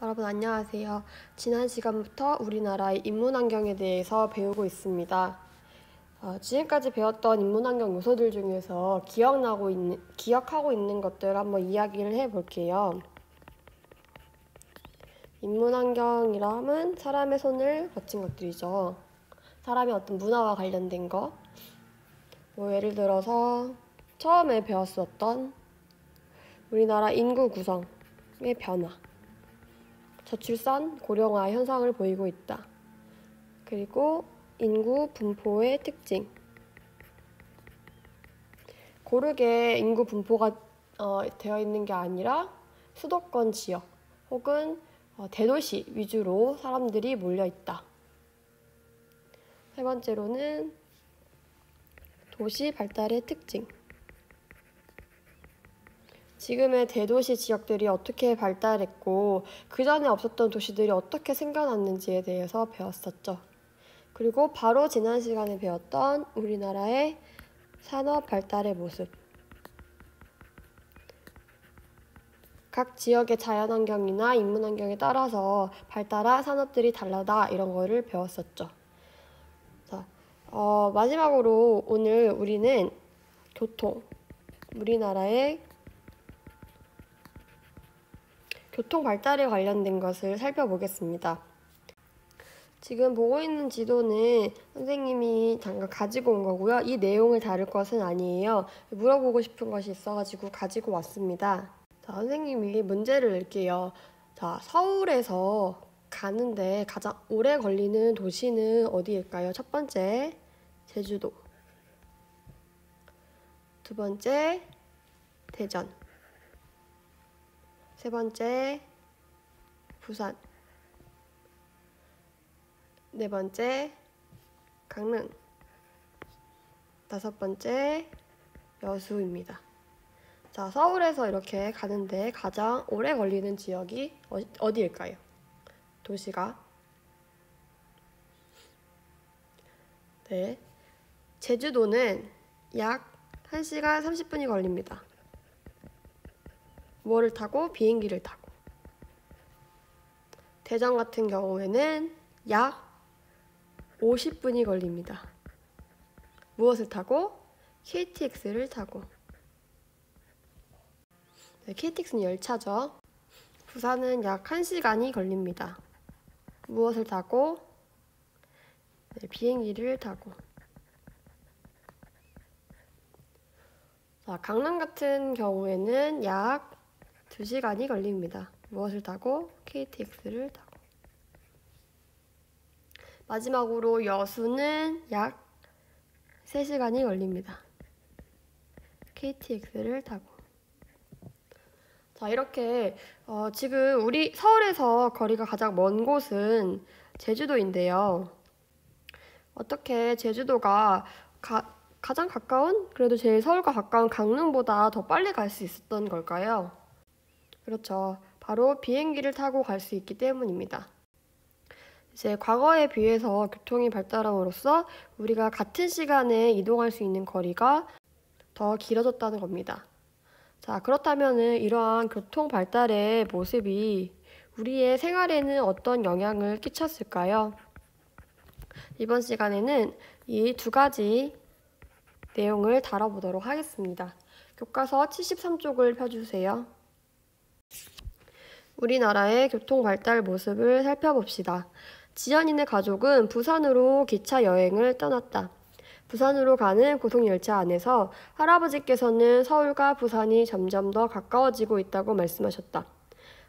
여러분 안녕하세요. 지난 시간부터 우리나라의 인문환경에 대해서 배우고 있습니다. 지금까지 배웠던 인문환경 요소들 중에서 기억하고 있는 것들 한번 이야기를 해볼게요. 인문환경이라 하면 사람의 손을 거친 것들이죠. 사람의 어떤 문화와 관련된 거. 예를 들어서 처음에 배웠었던 우리나라 인구 구성의 변화. 저출산, 고령화 현상을 보이고 있다. 그리고 인구 분포의 특징. 고르게 인구 분포가 되어 있는 게 아니라 수도권 지역 혹은 대도시 위주로 사람들이 몰려 있다. 세 번째로는 도시 발달의 특징. 지금의 대도시 지역들이 어떻게 발달했고 그 전에 없었던 도시들이 어떻게 생겨났는지에 대해서 배웠었죠. 그리고 바로 지난 시간에 배웠던 우리나라의 산업 발달의 모습. 각 지역의 자연환경이나 인문환경에 따라서 발달한 산업들이 다르다 이런 거를 배웠었죠. 자, 마지막으로 오늘 우리는 우리나라의 교통 발달에 관련된 것을 살펴보겠습니다. 지금 보고 있는 지도는 선생님이 잠깐 가지고 온 거고요. 이 내용을 다룰 것은 아니에요. 물어보고 싶은 것이 있어가지고 가지고 왔습니다. 자, 선생님이 문제를 낼게요. 자, 서울에서 가는데 가장 오래 걸리는 도시는 어디일까요? 첫 번째, 제주도. 두 번째, 대전. 세 번째, 부산. 네 번째, 강릉. 다섯 번째, 여수입니다. 자, 서울에서 이렇게 가는데 가장 오래 걸리는 지역이 어디일까요? 도시가. 네. 제주도는 약 1시간 30분이 걸립니다. 뭐를 타고? 비행기를 타고. 대전 같은 경우에는 약 50분이 걸립니다. 무엇을 타고? KTX를 타고. 네, KTX는 열차죠. 부산은 약 1시간이 걸립니다. 무엇을 타고? 네, 비행기를 타고. 자, 강릉 같은 경우에는 약 2시간이 걸립니다. 무엇을 타고? KTX를 타고. 마지막으로 여수는 약 3시간이 걸립니다. KTX를 타고. 자, 이렇게 지금 우리 서울에서 거리가 가장 먼 곳은 제주도인데요. 어떻게 제주도가 가장 가까운, 그래도 제일 서울과 가까운 강릉보다 더 빨리 갈 수 있었던 걸까요? 그렇죠. 바로 비행기를 타고 갈 수 있기 때문입니다. 이제 과거에 비해서 교통이 발달함으로써 우리가 같은 시간에 이동할 수 있는 거리가 더 길어졌다는 겁니다. 자, 그렇다면 이러한 교통 발달의 모습이 우리의 생활에는 어떤 영향을 끼쳤을까요? 이번 시간에는 이 두 가지 내용을 다뤄보도록 하겠습니다. 교과서 73쪽을 펴주세요. 우리나라의 교통 발달 모습을 살펴봅시다. 지연이네 가족은 부산으로 기차 여행을 떠났다. 부산으로 가는 고속열차 안에서 할아버지께서는 서울과 부산이 점점 더 가까워지고 있다고 말씀하셨다.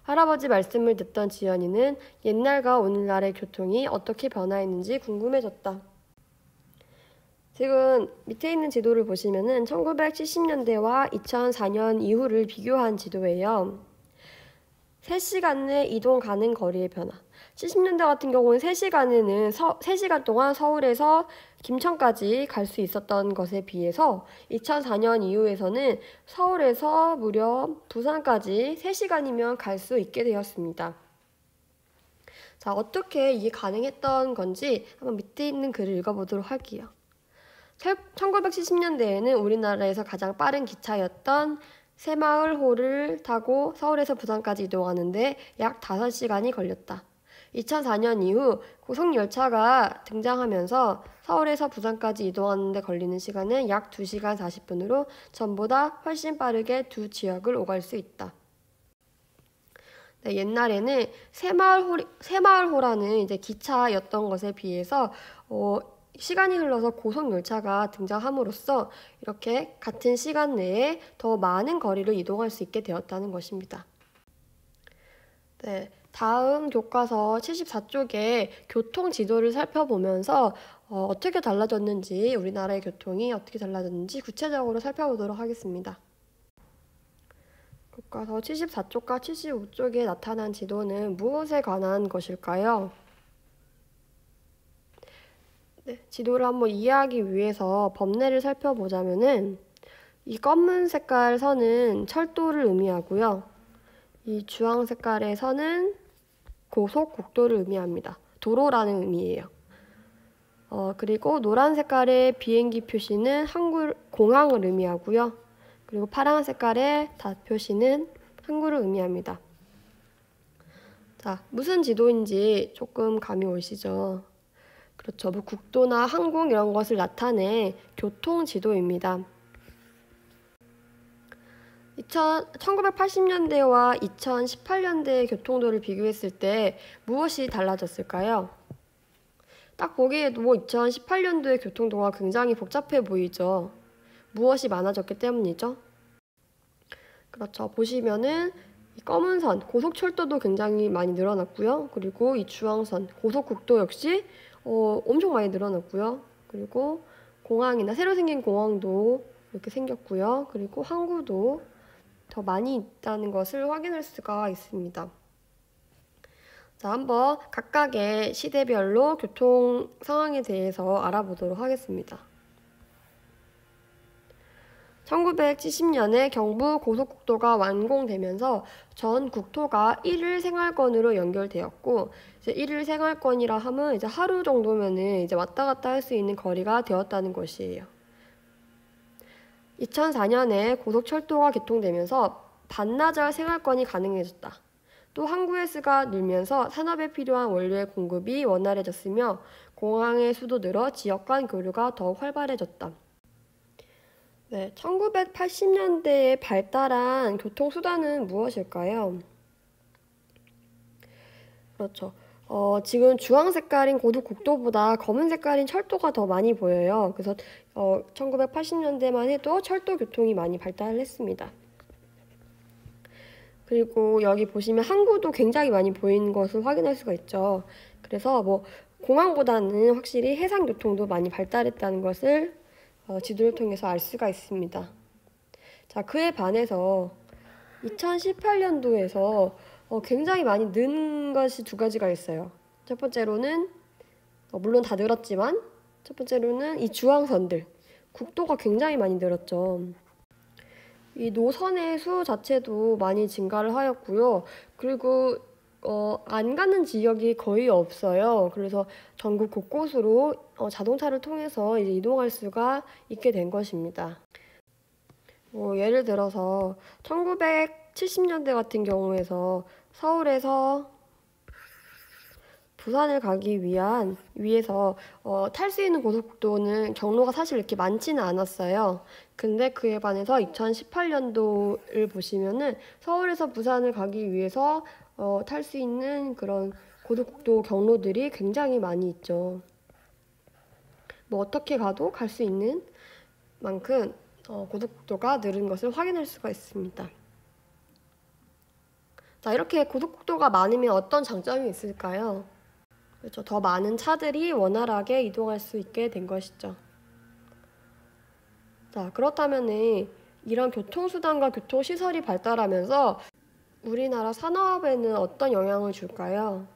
할아버지 말씀을 듣던 지연이는 옛날과 오늘날의 교통이 어떻게 변화했는지 궁금해졌다. 지금 밑에 있는 지도를 보시면은 1970년대와 2004년 이후를 비교한 지도예요. 3시간 내 이동 가능 거리의 변화. 70년대 같은 경우는 3시간 동안 서울에서 김천까지 갈 수 있었던 것에 비해서 2004년 이후에서는 서울에서 무려 부산까지 3시간이면 갈 수 있게 되었습니다. 자, 어떻게 이게 가능했던 건지 한번 밑에 있는 글을 읽어보도록 할게요. 1970년대에는 우리나라에서 가장 빠른 기차였던 새마을호를 타고 서울에서 부산까지 이동하는데 약 5시간이 걸렸다. 2004년 이후 고속열차가 등장하면서 서울에서 부산까지 이동하는 데 걸리는 시간은 약 2시간 40분으로 전보다 훨씬 빠르게 두 지역을 오갈 수 있다. 네, 옛날에는 새마을호라는 이제 기차였던 것에 비해서 시간이 흘러서 고속열차가 등장함으로써 이렇게 같은 시간 내에 더 많은 거리를 이동할 수 있게 되었다는 것입니다. 네, 다음 교과서 74쪽에 교통 지도를 살펴보면서 어떻게 달라졌는지, 우리나라의 교통이 어떻게 달라졌는지 구체적으로 살펴보도록 하겠습니다. 교과서 74쪽과 75쪽에 나타난 지도는 무엇에 관한 것일까요? 네, 지도를 한번 이해하기 위해서 법례를 살펴보자면은 이 검은 색깔 선은 철도를 의미하고요. 이 주황 색깔의 선은 고속국도를 의미합니다. 도로라는 의미예요. 그리고 노란 색깔의 비행기 표시는 공항을 의미하고요. 그리고 파란 색깔의 닷 표시는 항구를 의미합니다. 자, 무슨 지도인지 조금 감이 오시죠? 그렇죠. 뭐 국도나 항공 이런 것을 나타낸 교통 지도입니다. 1980년대와 2018년대의 교통도를 비교했을 때 무엇이 달라졌을까요? 딱 보기에도 2018년도의 교통도가 굉장히 복잡해 보이죠. 무엇이 많아졌기 때문이죠? 그렇죠. 보시면은 이 검은 선, 고속철도도 굉장히 많이 늘어났고요. 그리고 이 주황선, 고속국도 역시 엄청 많이 늘어났고요. 그리고 공항이나 새로 생긴 공항도 이렇게 생겼고요. 그리고 항구도 더 많이 있다는 것을 확인할 수가 있습니다. 자, 한번 각각의 시대별로 교통 상황에 대해서 알아보도록 하겠습니다. 1970년에 경부 고속국도가 완공되면서 전 국토가 1일 생활권으로 연결되었고, 이제 1일 생활권이라 하면 이제 하루 정도면은 이제 왔다 갔다 할 수 있는 거리가 되었다는 것이에요. 2004년에 고속철도가 개통되면서 반나절 생활권이 가능해졌다. 또 항구의 수가 늘면서 산업에 필요한 원료의 공급이 원활해졌으며 공항의 수도 늘어 지역 간 교류가 더욱 활발해졌다. 네, 1980년대에 발달한 교통수단은 무엇일까요? 그렇죠. 지금 주황 색깔인 고속국도보다 검은 색깔인 철도가 더 많이 보여요. 그래서 1980년대만 해도 철도 교통이 많이 발달했습니다. 그리고 여기 보시면 항구도 굉장히 많이 보이는 것을 확인할 수가 있죠. 그래서 뭐 공항보다는 확실히 해상 교통도 많이 발달했다는 것을 지도를 통해서 알 수가 있습니다. 자, 그에 반해서 2018년도에서 굉장히 많이 는 것이 두 가지가 있어요. 첫 번째로는 물론 다 늘었지만 첫 번째로는 이 주황선들, 국도가 굉장히 많이 늘었죠. 이 노선의 수 자체도 많이 증가를 하였고요. 그리고 안 가는 지역이 거의 없어요. 그래서 전국 곳곳으로 자동차를 통해서 이제 이동할 수가 있게 된 것입니다. 예를 들어서 1970년대 같은 경우에서 서울에서 부산을 가기 위해서 탈 수 있는 고속국도는 경로가 사실 이렇게 많지는 않았어요. 근데 그에 반해서 2018년도를 보시면은 서울에서 부산을 가기 위해서 탈 수 있는 그런 고속국도 경로들이 굉장히 많이 있죠. 뭐 어떻게 가도 갈 수 있는 만큼 고속국도가 늘은 것을 확인할 수가 있습니다. 자, 이렇게 고속국도가 많으면 어떤 장점이 있을까요? 그렇죠. 더 많은 차들이 원활하게 이동할 수 있게 된 것이죠. 자, 그렇다면 이런 교통수단과 교통시설이 발달하면서 우리나라 산업에는 어떤 영향을 줄까요?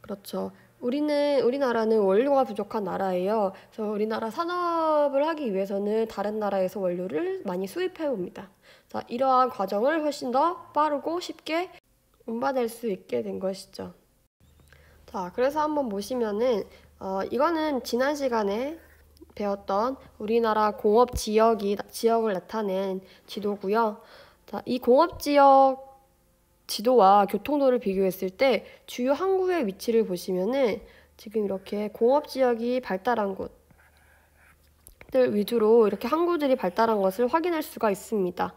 그렇죠. 우리나라는 원료가 부족한 나라예요. 그래서 우리나라 산업을 하기 위해서는 다른 나라에서 원료를 많이 수입해 옵니다. 자, 이러한 과정을 훨씬 더 빠르고 쉽게 운반할 수 있게 된 것이죠. 자, 그래서 한번 보시면은 이거는 지난 시간에 배웠던 우리나라 공업 지역을 나타낸 지도고요. 자, 이 공업 지역 지도와 교통도를 비교했을 때 주요 항구의 위치를 보시면은 지금 이렇게 공업 지역이 발달한 곳들 위주로 이렇게 항구들이 발달한 것을 확인할 수가 있습니다.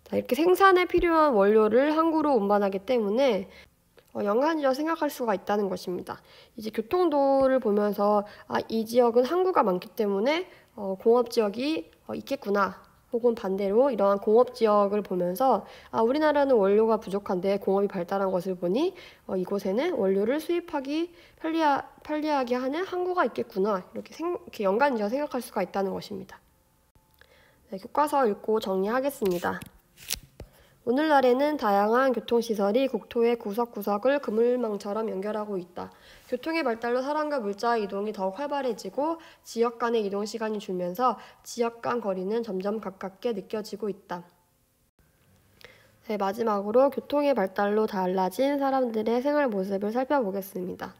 자, 이렇게 생산에 필요한 원료를 항구로 운반하기 때문에 연관지어 생각할 수가 있다는 것입니다. 이제 교통도를 보면서 이 지역은 항구가 많기 때문에 공업지역이 있겠구나. 혹은 반대로 이러한 공업지역을 보면서 우리나라는 원료가 부족한데 공업이 발달한 것을 보니 이곳에는 원료를 수입하기 편리하게 하는 항구가 있겠구나. 이렇게 연관지어 생각할 수가 있다는 것입니다. 네, 교과서 읽고 정리하겠습니다. 오늘날에는 다양한 교통시설이 국토의 구석구석을 그물망처럼 연결하고 있다. 교통의 발달로 사람과 물자의 이동이 더욱 활발해지고 지역 간의 이동 시간이 줄면서 지역 간 거리는 점점 가깝게 느껴지고 있다. 네, 마지막으로 교통의 발달로 달라진 사람들의 생활 모습을 살펴보겠습니다.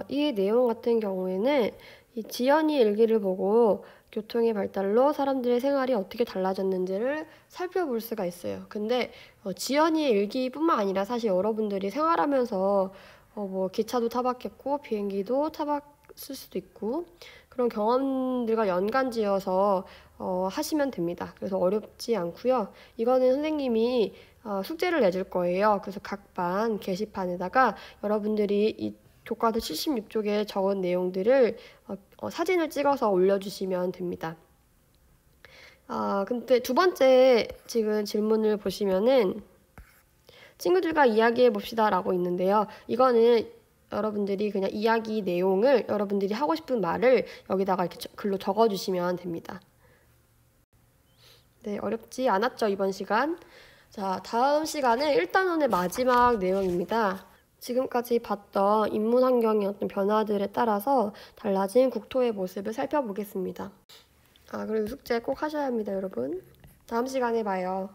이 내용 같은 경우에는 이 지연이 일기를 보고 교통의 발달로 사람들의 생활이 어떻게 달라졌는지를 살펴볼 수가 있어요. 근데 지연이의 일기뿐만 아니라 사실 여러분들이 생활하면서 뭐 기차도 타봤겠고 비행기도 타봤을 수도 있고 그런 경험들과 연관지어서 하시면 됩니다. 그래서 어렵지 않고요. 이거는 선생님이 숙제를 내줄 거예요. 그래서 각 반 게시판에다가 여러분들이 이 교과서 76쪽에 적은 내용들을 사진을 찍어서 올려주시면 됩니다. 근데 두 번째 지금 질문을 보시면은 친구들과 이야기해 봅시다 라고 있는데요. 이거는 여러분들이 그냥 이야기 내용을 여러분들이 하고 싶은 말을 여기다가 이렇게 글로 적어주시면 됩니다. 네, 어렵지 않았죠, 이번 시간. 자, 다음 시간은 1단원의 마지막 내용입니다. 지금까지 봤던 인문 환경의 어떤 변화들에 따라서 달라진 국토의 모습을 살펴보겠습니다. 그리고 숙제 꼭 하셔야 합니다, 여러분. 다음 시간에 봐요.